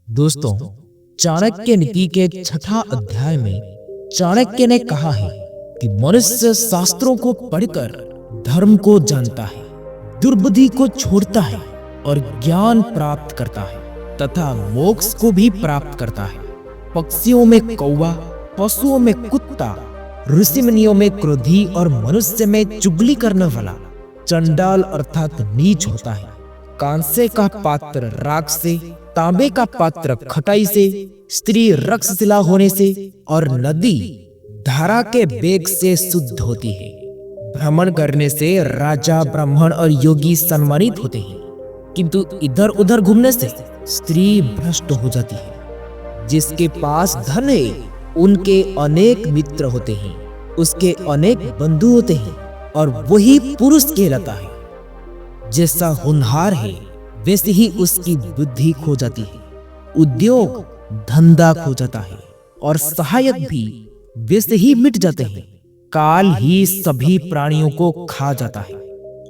दोस्तों, चाणक्य नीति के छठा अध्याय में चाणक्य ने कहा है कि मनुष्य शास्त्रों को पढ़कर धर्म को जानता है, दुर्बुद्धि को छोड़ता है और ज्ञान प्राप्त करता है तथा मोक्ष को भी प्राप्त करता है। पक्षियों में कौवा, पशुओं में कुत्ता, ऋषि मुनियों में क्रोधी और मनुष्य में चुगली करने वाला चंडाल अर्थात नीच होता है। कांसे का पात्र राख से, तांबे का पात्र खटाई से, स्त्री रक्षशिला होने से और नदी धारा के वेग से शुद्ध होती है। भ्रमण करने से राजा, ब्राह्मण और योगी सम्मानित होते हैं, किंतु इधर उधर घूमने से स्त्री भ्रष्ट हो जाती है। जिसके पास धन है उनके अनेक मित्र होते हैं, उसके अनेक बंधु होते हैं और वही पुरुष कहलाता है। जैसा होनहार है वैसे ही उसकी बुद्धि खो जाती है, उद्योग धंधा खो जाता है और सहायक भी वैसे ही मिट जाते हैं। काल ही सभी प्राणियों को खा जाता है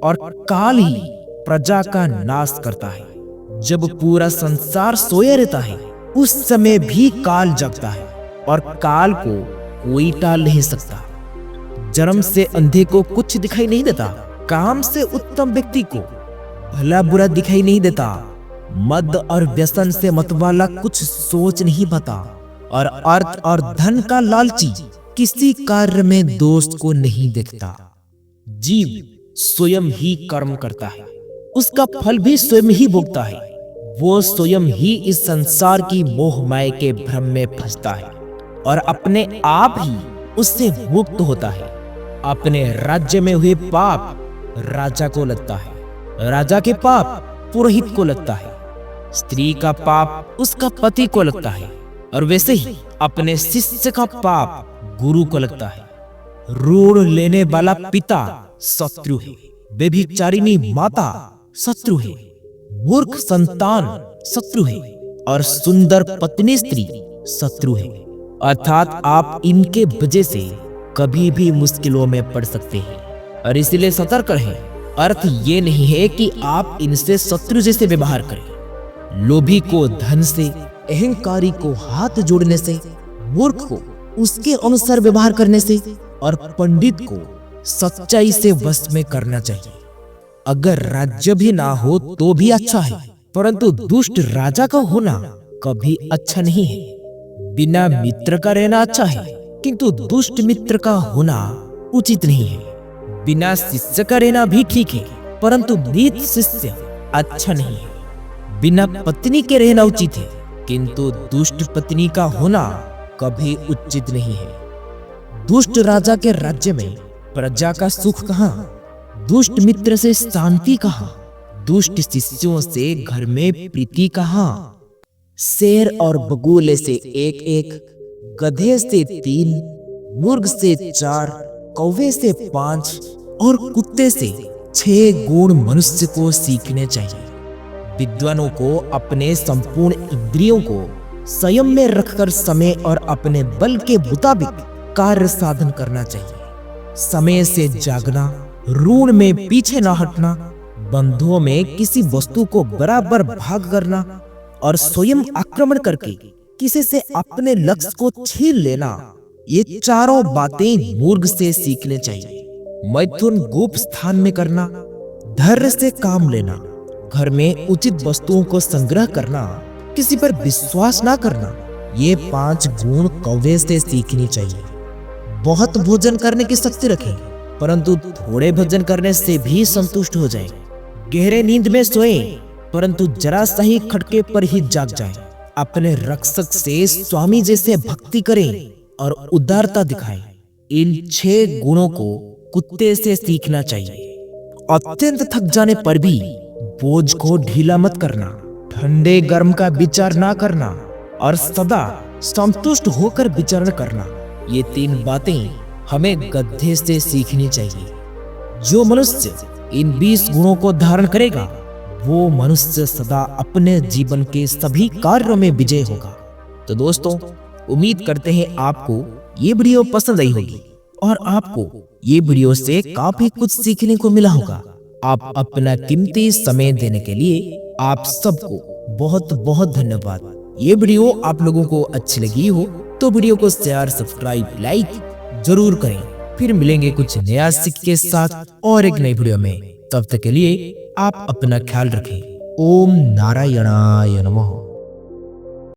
और काल ही प्रजा का नाश करता है। जब पूरा संसार सोए रहता है उस समय भी काल जगता है और काल को कोई टाल नहीं सकता। जन्म से अंधे को कुछ दिखाई नहीं देता, काम से उत्तम व्यक्ति को भला बुरा दिखाई नहीं देता, मद और व्यसन से मतवाला कुछ सोच नहीं पाता और अर्थ और धन का लालची किसी कार्य में दोष को नहीं देखता। जीव स्वयं ही कर्म करता है, उसका फल भी स्वयं ही भोगता है। वो स्वयं ही इस संसार की मोह माया के भ्रम में फंसता है और अपने आप ही उससे मुक्त होता है। अपने राज्य में हुए पाप राजा को लगता है, राजा के पाप पुरोहित को लगता है, स्त्री का पाप उसका पति को लगता है और वैसे ही अपने शिष्य का पाप गुरु को लगता है। ऋण लेने वाला पिता शत्रु है, व्यभिचारिणी माता शत्रु है, मूर्ख संतान शत्रु है और सुंदर पत्नी स्त्री शत्रु है। अर्थात आप इनके वजह से कभी भी मुश्किलों में पड़ सकते हैं और इसलिए सतर्क रहें। अर्थ ये नहीं है कि आप इनसे शत्रु जैसे व्यवहार करें। लोभी को धन से, अहंकारी को हाथ जोड़ने से, मूर्ख को उसके अनुसार व्यवहार करने से और पंडित को सच्चाई से वश में करना चाहिए। अगर राज्य भी ना हो तो भी अच्छा है, परंतु दुष्ट राजा का होना कभी अच्छा नहीं है। बिना मित्र का रहना अच्छा है, किंतु दुष्ट मित्र का होना उचित नहीं है। बिना शिष्य का रहना भी ठीक है, परंतु नीच शिष्य अच्छा नहीं है। बिना पत्नी के रहना उचित है, किंतु दुष्ट पत्नी का होना कभी उचित नहीं है। दुष्ट राजा के राज्य में प्रजा का सुख कहाँ, दुष्ट मित्र से शांति कहाँ, दुष्ट शिष्यों से घर में प्रीति कहाँ। शेर और बगुले से एक एक, गधे से 3, मुर्ग से 4, कौवे से 5 और कुत्ते से 6 गुण मनुष्य को सीखने चाहिए। विद्वानों को अपने संपूर्ण इंद्रियों को संयम में रखकर समय और अपने बल के मुताबिक कार्य साधन करना चाहिए। समय से जागना, ऋण में पीछे न हटना, बंधुओं में किसी वस्तु को बराबर भाग करना और स्वयं आक्रमण करके किसी से अपने लक्ष्य को छीन लेना, ये चारों बातें मूर्ख से सीखने चाहिए। मैथुन गुप्त स्थान में करना, धैर्य से काम लेना, घर में उचित वस्तुओं को संग्रह करना, किसी पर विश्वास ना करना, ये 5 गुण कौवे से सीखनी चाहिए। बहुत भोजन करने की शक्ति रखें, परंतु थोड़े भोजन करने से भी संतुष्ट हो जाएं। गहरे नींद में सोएं, परंतु जरा सही खटके पर ही जाग जाएं। अपने रक्षक से स्वामी जैसे भक्ति करें और उदारता दिखाएं। इन 6 गुणों को कुत्ते से सीखना चाहिए। अत्यंत थक जाने पर भी बोझ को ढीला मत करना, ठंडे गर्म का विचार ना करना और सदा संतुष्ट होकर विचरण करना, ये 3 बातें हमें गधे से सीखनी चाहिए। जो मनुष्य इन 20 गुणों को धारण करेगा वो मनुष्य सदा अपने जीवन के सभी कार्यों में विजय होगा। तो दोस्तों, उम्मीद करते हैं आपको ये वीडियो पसंद आई होगी और आपको ये वीडियो से काफी कुछ सीखने को मिला होगा। आप अपना कीमती समय देने के लिए आप सबको बहुत बहुत धन्यवाद। ये वीडियो आप लोगों को अच्छी लगी हो तो वीडियो को शेयर, सब्सक्राइब, लाइक जरूर करें। फिर मिलेंगे कुछ नया सीख के साथ और एक नई वीडियो में। तब तक के लिए आप अपना ख्याल रखें। ओम नारायणाय नमः।